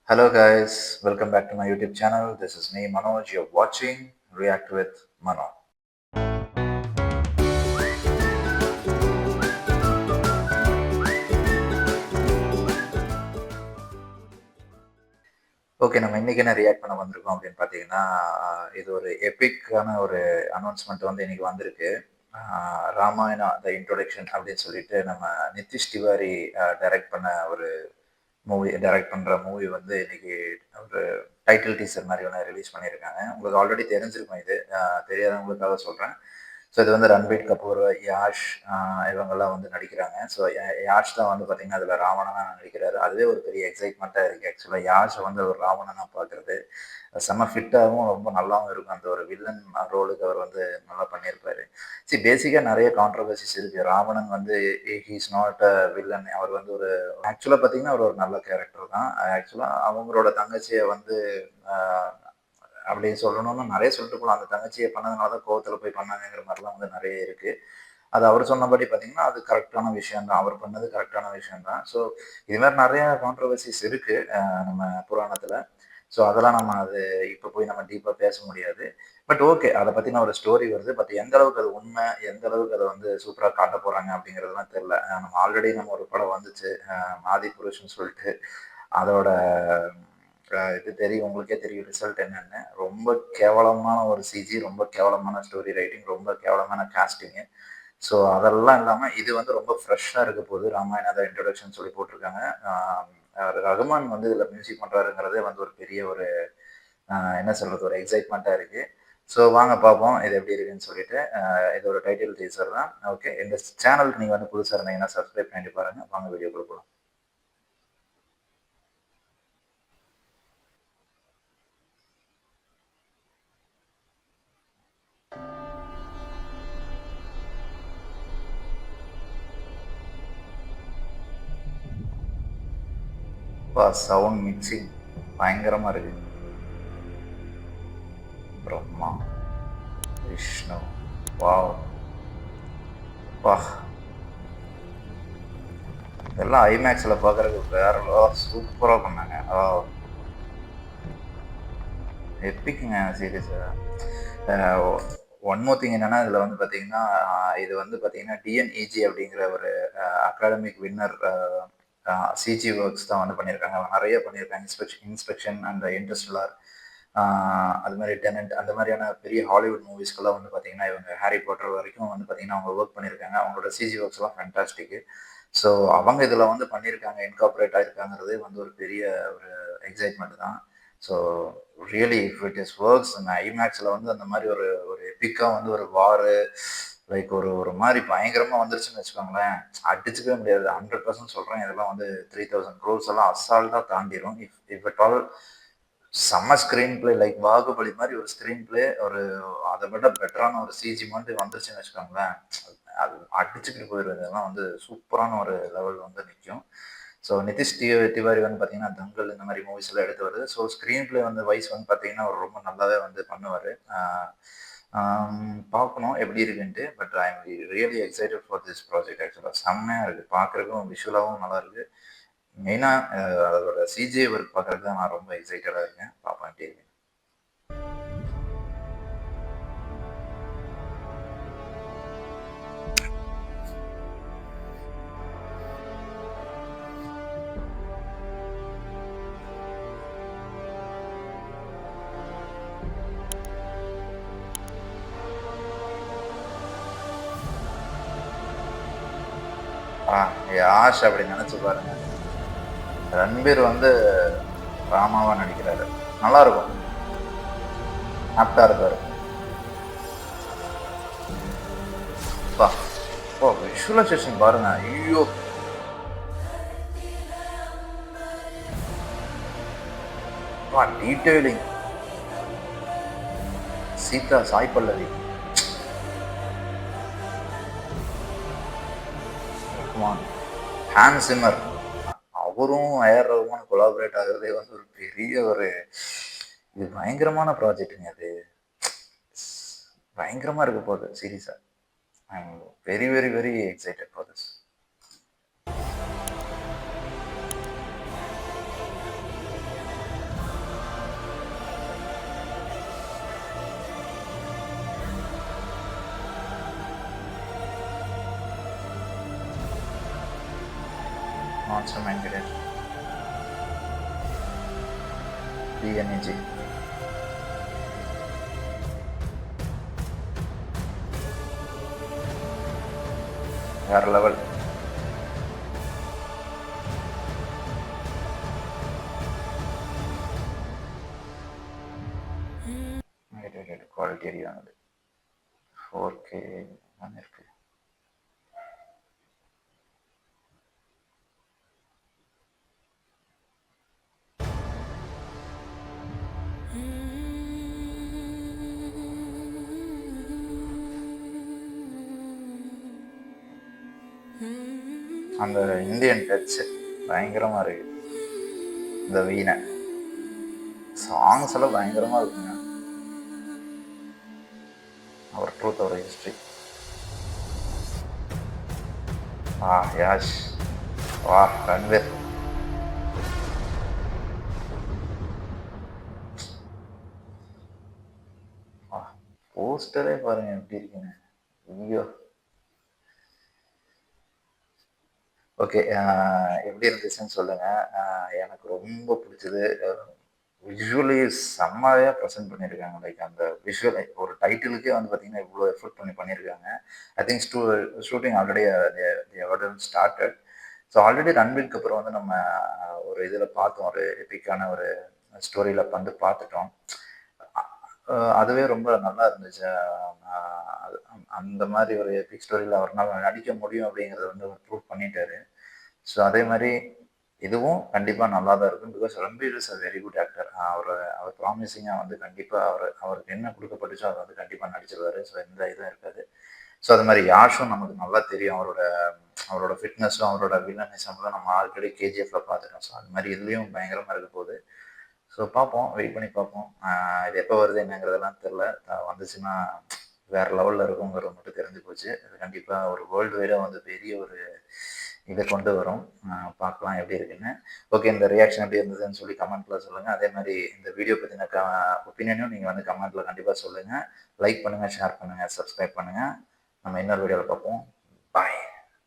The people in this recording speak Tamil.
Hello guys, welcome back to my YouTube channel. This is me Manoj. You're watching React with Manoj. Okay, நம்ம இன்னைக்கு என்ன ரியாக்ட் பண்ண வந்திருக்கோம் அப்படின்னு பார்த்தீங்கன்னா, இது ஒரு எபிக்கான ஒரு அனௌன்ஸ்மெண்ட் வந்து இன்னைக்கு வந்திருக்கு. ராமாயணா த இன்ட்ரோடக்ஷன் அப்படின்னு சொல்லிட்டு நம்ம நிதிஷ் திவாரி டைரக்ட் பண்ண ஒரு டைரக்ட் பண்ணுற மூவி வந்து இன்னைக்கு ஒரு டைட்டில் டீசர் மாதிரி ஒன்று ரிலீஸ் பண்ணியிருக்காங்க. உங்களுக்கு ஆல்ரெடி தெரிஞ்சிருக்கும் இது. தெரியாதவங்களுக்காக சொல்கிறேன். ஸோ இது வந்து ரன்பீர் கபூர், யாஷ் இவங்கெல்லாம் வந்து நடிக்கிறாங்க. ஸோ யாஷ் தான் வந்து பார்த்தீங்கன்னா அதில் ராவணனா நடிக்கிறாரு. அதுவே ஒரு பெரிய எக்ஸைட்மெண்ட்டாக இருக்குது. ஆக்சுவலாக யாஷை வந்து ஒரு ராவணனா பார்க்குறது செம்ம ஃபிட்டாகவும் ரொம்ப நல்லாவும் இருக்கும். அந்த ஒரு வில்லன் ரோலுக்கு அவர் வந்து நல்லா பண்ணியிருப்பாரு. பேசிக்காக நிறைய கான்ட்ரவர்சிஸ் இருக்குது. ராவணன் வந்து ஹீஸ் நாட் அ வில்லன். அவர் வந்து ஒரு ஆக்சுவலாக பார்த்தீங்கன்னா அவர் ஒரு நல்ல கேரக்டர் தான். ஆக்சுவலாக அவங்களோட தங்கச்சியை வந்து அப்படின்னு சொல்லணும்னா நிறைய சொல்லிட்டு போகலாம். அந்த தங்கச்சியை பண்ணதுனால தான் கோவத்தில் போய் பண்ணாங்கிற மாதிரிலாம் வந்து நிறைய இருக்குது. அது அவர் சொன்னபடி பார்த்தீங்கன்னா அது கரெக்டான விஷயம் தான். அவர் பண்ணது கரெக்டான விஷயம் தான். ஸோ இது மாதிரி நிறைய கான்ட்ரவர்சிஸ் இருக்குது நம்ம புராணத்தில். ஸோ அதெல்லாம் நம்ம அது இப்போ போய் நம்ம டீப்பாக பேச முடியாது. பட் ஓகே, அதை பற்றின ஒரு ஸ்டோரி வருது. பட் எந்த அளவுக்கு அது உண்மை, எந்த அளவுக்கு அதை வந்து சூப்பராக காட்ட போகிறாங்க அப்படிங்கிறதுலாம் தெரில. நம்ம ஆல்ரெடி நம்ம ஒரு படம் வந்துச்சு, ஆதி புருஷன் சொல்லிட்டு. அதோட இது தெரியும், உங்களுக்கே தெரியும் ரிசல்ட் என்னென்னு. ரொம்ப கேவலமான ஒரு சிஜி, ரொம்ப கேவலமான ஸ்டோரி ரைட்டிங், ரொம்ப கேவலமான காஸ்டிங்கு. ஸோ அதெல்லாம் இல்லாமல் இது வந்து ரொம்ப ஃப்ரெஷ்ஷாக இருக்க போது. ராமாயணா த இன்ட்ரோடக்ஷன் சொல்லி போட்டிருக்காங்க. ரகுமான் வந்து இதில் மியூசிக் பண்ணுறாருங்கிறதே வந்து ஒரு பெரிய ஒரு என்ன சொல்கிறது, ஒரு எக்ஸைட்மெண்ட்டாக இருக்குது. ஸோ வாங்க பார்ப்போம் இது எப்படி இருக்குன்னு சொல்லிட்டு. இது ஒரு டைட்டில் டீசர் தான். ஓகே, இந்த சேனலுக்கு நீங்கள் வந்து புதுசாக இருந்தீங்கன்னா சப்ஸ்கிரைப் பண்ணி பாருங்கள். வாங்க வீடியோ கொடுக்கலாம். சவுண்ட் மிக்சிங் பயங்கரமாக இருக்கு. பிரம்மா, விஷ்ணு, வாவ், வா, இதெல்லாம் ஐமேக்ஸில் பார்க்குறதுக்கு வேற சூப்பராக பண்ணாங்க. எப்பிக்குங்க சீரியஸாக. ஒன் மோர் திங் என்னென்னா, இதில் வந்து பார்த்தீங்கன்னா இது வந்து பார்த்தீங்கன்னா டிஎன்இஜி அப்படிங்கிற ஒரு அகாடமிக் வின்னர் சிஜி ஒர்க்ஸ் தான் வந்து பண்ணியிருக்காங்க. நிறைய பண்ணியிருக்காங்க. இன்ஸ்பெக்ஷன் அண்ட் இன்டர்ஸ்டெல்லார், அது மாதிரி டெனன்ட், அந்த மாதிரியான பெரிய ஹாலிவுட் மூவிஸ்க்கெல்லாம் வந்து பார்த்தீங்கன்னா இவங்க ஹாரி பாட்டர் வரைக்கும் வந்து பார்த்தீங்கன்னா அவங்க ஒர்க் பண்ணியிருக்காங்க. அவங்களோட சிஜி ஒர்க்ஸ்லாம் ஃபேண்டாஸ்டிக்கு. ஸோ அவங்க இதில் வந்து பண்ணியிருக்காங்க, இன்கார்பரேட் ஆகிருக்காங்கிறது வந்து ஒரு பெரிய ஒரு எக்ஸைட்மெண்ட் தான். So really if it is works அந்த ஐமேக்ஸில் வந்து அந்த மாதிரி ஒரு ஒரு எப்பிக்காக வந்து ஒரு வாரு லைக் ஒரு ஒரு மாதிரி பயங்கரமாக வந்துருச்சுன்னு வச்சுக்கோங்களேன், அடிச்சுக்கவே முடியாது. 100% சொல்கிறேன். இதெல்லாம் வந்து 3000 crores எல்லாம் அசால்ட்டாக தாண்டிடும். இஃப் இஃப் அட் ஆல் செம்ம ஸ்க்ரீன் பிளே லைக் பாகுபலி மாதிரி ஒரு ஸ்க்ரீன் பிளே, ஒரு அதை விட பெட்டரான ஒரு சிஜி மாதிரி வந்துருச்சுன்னு வச்சுக்கோங்களேன், அது அடிச்சுக்கிட்டு போயிடுவது. இதெல்லாம் வந்து சூப்பரான ஒரு லெவல் வந்து நிற்கும். ஸோ நிதிஷ் திவாரி வந்து பார்த்தீங்கன்னா தங்கல் இந்த மாதிரி மூவிஸ் எல்லாம் எடுத்து வருது. ஸோ ஸ்க்ரீன் பிளே வந்து வைஸ் வந்து பார்த்தீங்கன்னா அவர் ரொம்ப நல்லாவே வந்து பண்ணுவார். பார்க்கணும் எப்படி இருக்குன்ட்டு. But I am really excited for this project. ஆக்சுவலாக செம்மையாக இருக்குது, பார்க்குறதுக்கும் விஷுவலாகவும் நல்லா இருக்குது. மெயினாக அதோட சிஜிஐ ஒர்க் பார்க்குறதுக்கு தான் நான் ரொம்ப எக்ஸைட்டடாக இருக்கேன். பார்ப்பேன் எப்படி இருக்கு. யாஷ் அப்படி நினச்சி பாருங்க. ரன்பீர் வந்து ராமாவா நடிக்கிறாரு, நல்லா இருக்கும், ஆப்டா இருக்காரு. விஷுவலைசேஷன் பாருங்க, ஐயோ detailing. Sita Sai Pallavi, Hans simmer, அவரும் ஏஆர் ரகுமான் கொலாபரேட் ஆகுறதே வந்து ஒரு பெரிய ஒரு இது பயங்கரமான ப்ராஜெக்ட்டுங்க. அது பயங்கரமாக இருக்க போகுது. சீரியஸாக I am very very very excited for this. Monster mind கிடையாது. டிஎன்இஜி வேற லெவல். குவாலிட்டி அறிவானது 4K இருக்கு. அந்த இந்தியன் டச் பயங்கரமாக இருக்குது. இந்த வீணை சாங்ஸ் எல்லாம் பயங்கரமாக இருக்குங்க. அவர் ட்ரூத், அவர் ஹிஸ்ட்ரி. யாஷ், வா ரன்வீர். போஸ்டரே பாருங்க எப்படி இருக்குங்க. ஐயோ. ஓகே, எப்படி இருந்துச்சுன்னு சொல்லுங்கள். எனக்கு ரொம்ப பிடிச்சது விஷுவலி செம்மையாக ப்ரெசென்ட் பண்ணியிருக்காங்க. லைக் அந்த விஷுவல் ஒரு டைட்டிலுக்கே வந்து பார்த்தீங்கன்னா இவ்வளோ எஃபர்ட் பண்ணியிருக்காங்க. I think shooting already started. So already ரன்வீருக்கு அப்புறம் வந்து நம்ம ஒரு இதில் பார்த்தோம், ஒரு எபிக்கான ஒரு ஸ்டோரியில் வந்து பார்த்துட்டோம். அதுவே ரொம்ப நல்லா இருந்துச்சு. அந்த மாதிரி ஒரு எபிக் ஸ்டோரியில் அவர்னால நடிக்க முடியும் அப்படிங்கிறத வந்து அவர் ப்ரூவ் பண்ணிட்டாரு. ஸோ அதே மாதிரி இதுவும் கண்டிப்பாக நல்லா தான் இருக்கும். Because Ranbir is a very good actor. அவர் ப்ராமிசிங்காக வந்து கண்டிப்பாக அவருக்கு என்ன கொடுக்கப்பட்டுச்சோ அவர் வந்து கண்டிப்பாக நடிச்சிருவார். ஸோ எந்த இதுவும் இருக்காது. ஸோ அது மாதிரி யாஷும் நமக்கு நல்லா தெரியும். அவரோட ஃபிட்னஸும் அவரோட வில்லனிசம்லாம் நம்ம ஆல்ரெடி கேஜிஎஃப்ல பார்த்துட்டோம். ஸோ அது மாதிரி இதுலேயும் பயங்கரமாக இருக்க போகுது. ஸோ பார்ப்போம், வெயிட் பண்ணி பார்ப்போம். இது எப்போ வருது என்னங்கிறதெல்லாம் தெரில. வந்துச்சுன்னா வேறு லெவலில் இருக்குங்கிறது மட்டும் தெரிஞ்சு போச்சு. அது கண்டிப்பாக ஒரு வேர்ல்டு வைடாக வந்து பெரிய ஒரு இதை கொண்டு வரும். பார்க்கலாம் எப்படி இருக்குன்னு. ஓகே, இந்த ரியாக்ஷன் எப்படி இருந்ததுன்னு சொல்லி கமெண்ட்டில் சொல்லுங்கள். அதே மாதிரி இந்த வீடியோ பற்றின ஒப்பீனியனும் நீங்கள் வந்து கமெண்ட்டில் கண்டிப்பாக சொல்லுங்கள். லைக் பண்ணுங்கள், ஷேர் பண்ணுங்கள், சப்ஸ்கிரைப் பண்ணுங்கள். நம்ம இன்னொரு வீடியோவில் பார்ப்போம். பாய்.